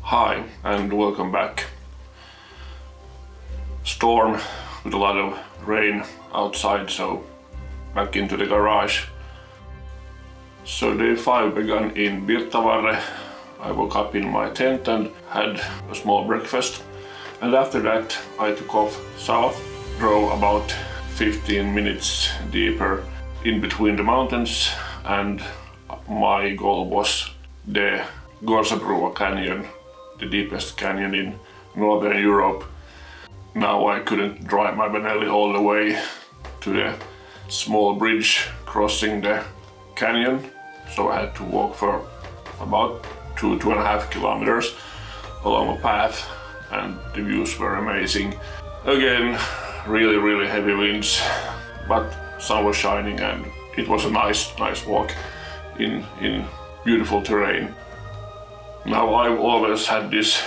Hi and welcome back. Storm with a lot of rain outside, so back into the garage. So day 5 began in Birtavarre. I woke up in my tent and had a small breakfast, and after that I took off south, drove about 15 minutes deeper in between the mountains, and my goal was the Gorsabrua canyon, the deepest canyon in Northern Europe. Now I couldn't drive my Benelli all the way to the small bridge crossing the canyon, so I had to walk for about 2.5 kilometers along a path, and the views were amazing. Again, really heavy winds, but sun was shining and it was a nice walk in beautiful terrain. Now I've always had this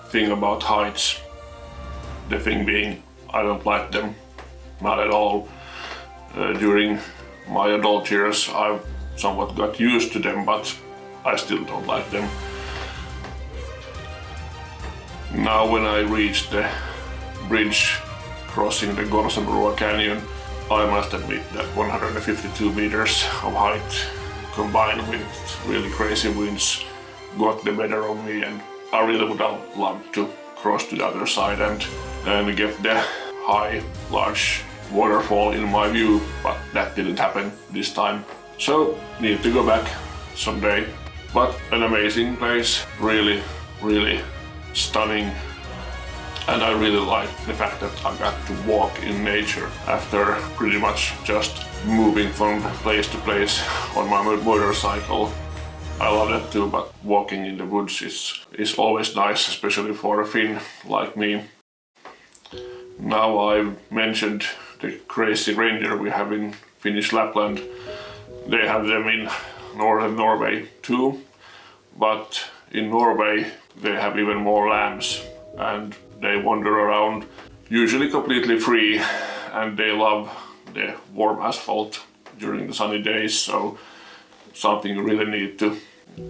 thing about heights. The thing being, I don't like them, not at all. During my adult years I've somewhat got used to them, but I still don't like them. Now when I reached the bridge crossing the Gorsabrua canyon, I must admit that 152 meters of height combined with really crazy winds got the better of me, and I really would have loved to cross to the other side and get the high, large waterfall in my view, but that didn't happen this time. So need to go back someday. But an amazing place, really stunning, and I really like the fact that I got to walk in nature after pretty much just moving from place to place on my motorcycle. I love that too, but walking in the woods is always nice, especially for a Finn like me. Now I've mentioned the crazy reindeer we have in Finnish Lapland. They have them in Northern Norway too, but in Norway they have even more lambs, and they wander around usually completely free, and they love the warm asphalt during the sunny days, so something you really need to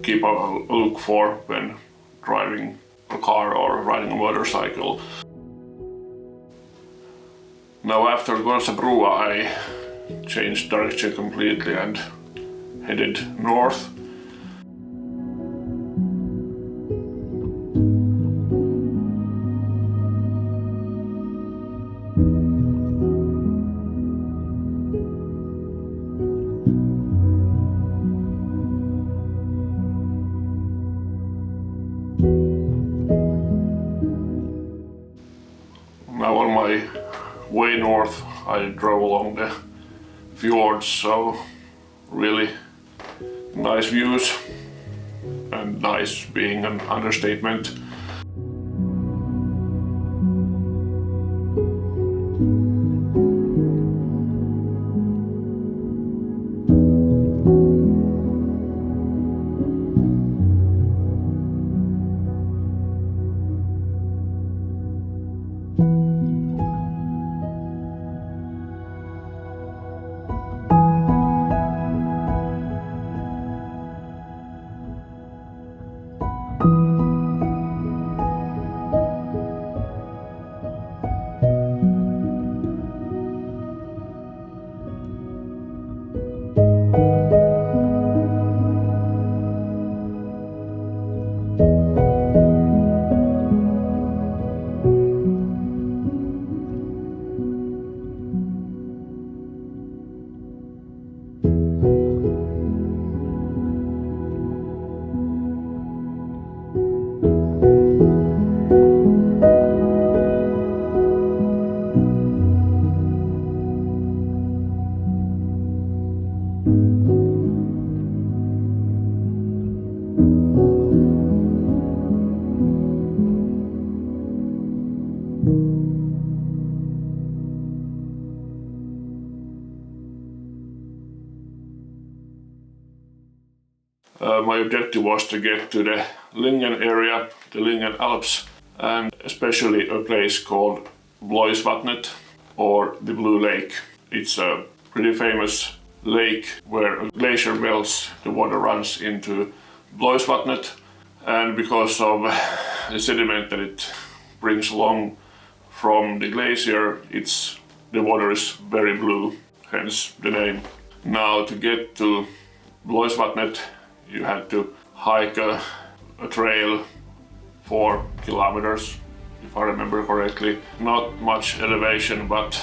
keep a look for when driving a car or riding a motorcycle. Now after Gorsabrua I changed direction completely and headed north. Now on my way north I drove along the fjords, so really nice views, and nice being an understatement. My objective was to get to the Lyngen area, the Lyngen Alps, and especially a place called Blåisvatnet, or the Blue Lake. It's a pretty famous lake where a glacier melts, the water runs into Blåisvatnet, and because of the sediment that it brings along from the glacier, the water is very blue, hence the name. Now, to get to Blåisvatnet, you had to hike a trail 4 kilometers, if I remember correctly. Not much elevation, but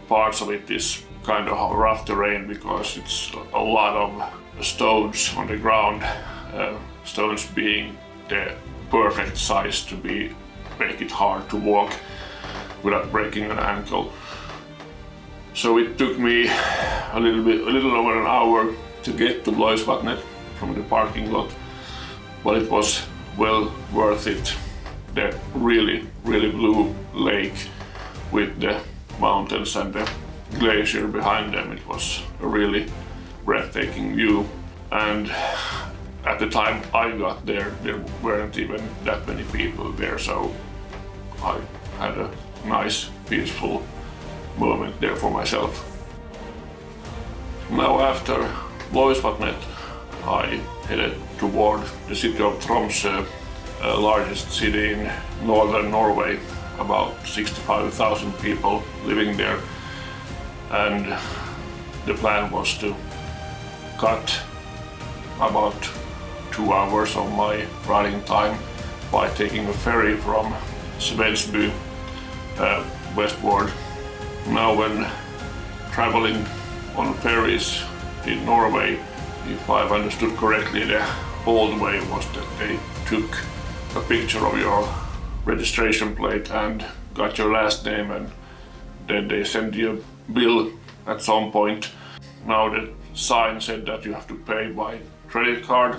parts of it is kind of rough terrain because it's a lot of stones on the ground. Stones being the perfect size to make it hard to walk without breaking an ankle. So it took me a little over an hour to get to Blåisvatnet from the parking lot, but it was well worth it. The really blue lake with the mountains and the glacier behind them, it was a really breathtaking view. And at the time I got there weren't even that many people there, so I had a nice, peaceful moment there for myself. Now, after Blåisvatnet, I headed toward the city of Tromsø, largest city in Northern Norway, about 65,000 people living there. And the plan was to cut about 2 hours of my riding time by taking a ferry from Svensby westward. Now, when traveling on ferries in Norway, if I've understood correctly, the old way was that they took a picture of your registration plate and got your last name, and then they send you a bill at some point. Now the sign said that you have to pay by credit card,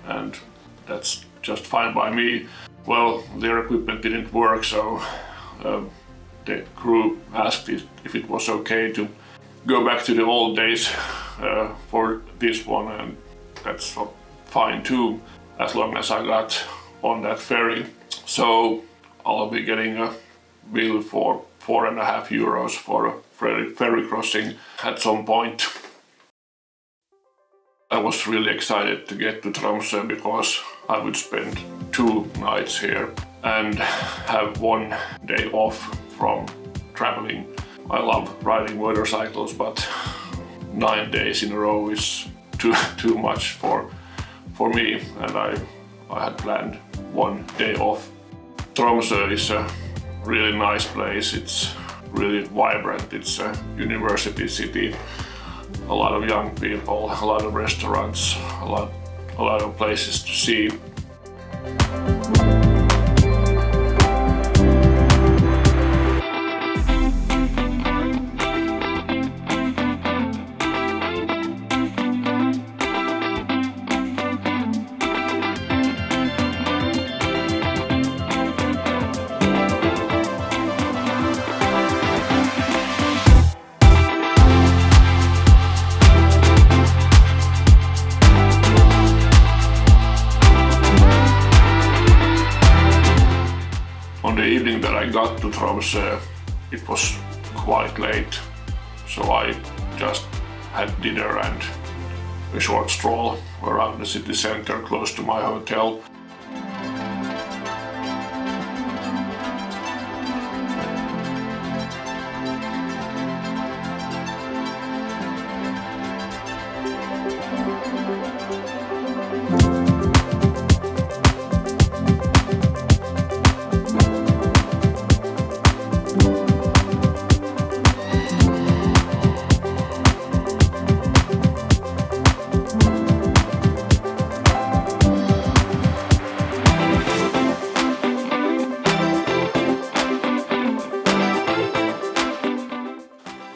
and that's just fine by me. Well, their equipment didn't work, so the crew asked if it was okay to go back to the old days for this one, and that's fine too, as long as I got on that ferry. So I'll be getting a bill for 4.5 euros for a ferry crossing at some point. I was really excited to get to Tromsø because I would spend 2 nights here and have 1 day off from traveling. I love riding motorcycles, but 9 days in a row is too much for me, and I had planned 1 day off. Tromsø is a really nice place. It's really vibrant. It's a university city. A lot of young people, a lot of restaurants, a lot of places to see. On the evening that I got to Tromsø, it was quite late, so I just had dinner and a short stroll around the city center close to my hotel.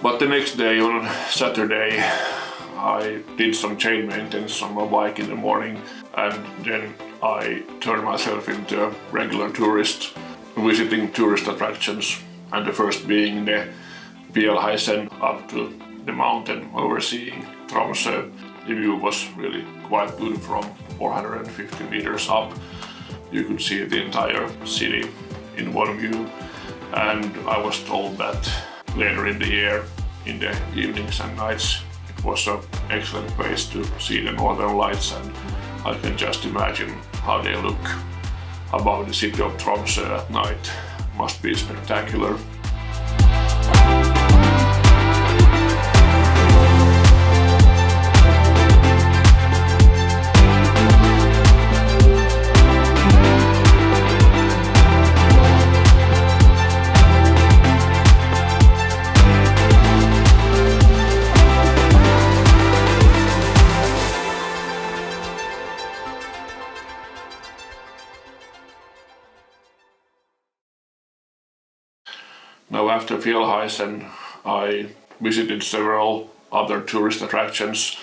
But the next day, on Saturday, I did some chain maintenance on my bike in the morning, and then I turned myself into a regular tourist, visiting tourist attractions, and the first being the Fjellheisen up to the mountain overseeing Tromsø. the view was really quite good from 450 meters up. You could see the entire city in one view, and I was told that later in the year, in the evenings and nights, it was an excellent place to see the northern lights, and I can just imagine how they look above the city of Tromsø at night. Must be spectacular. Now after Fjellheisen, I visited several other tourist attractions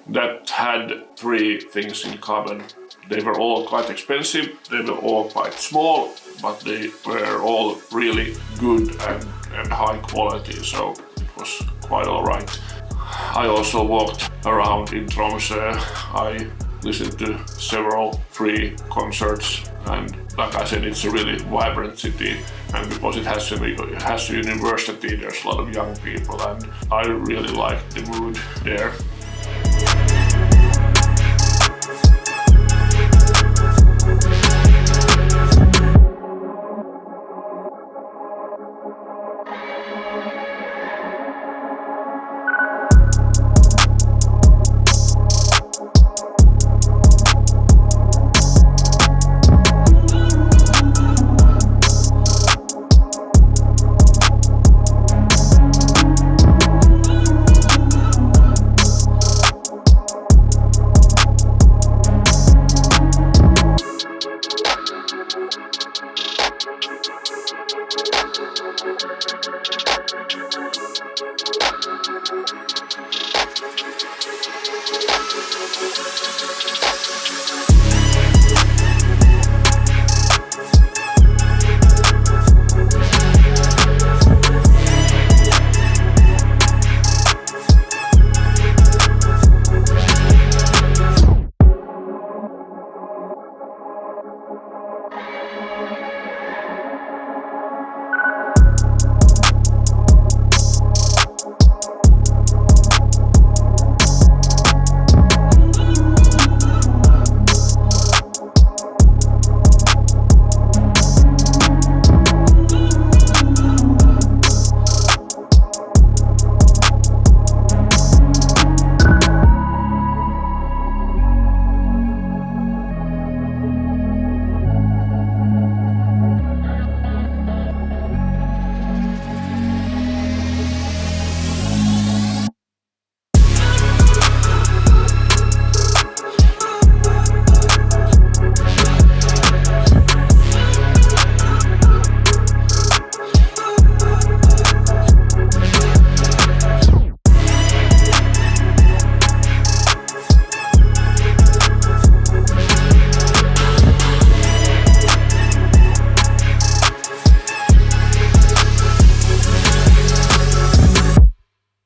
that had three things in common. They were all quite expensive, they were all quite small, but they were all really good and high quality, so it was quite alright. I also walked around in Tromsø. I listened to several free concerts, and like I said, it's a really vibrant city, and because it has a university, there's a lot of young people, and I really like the mood there.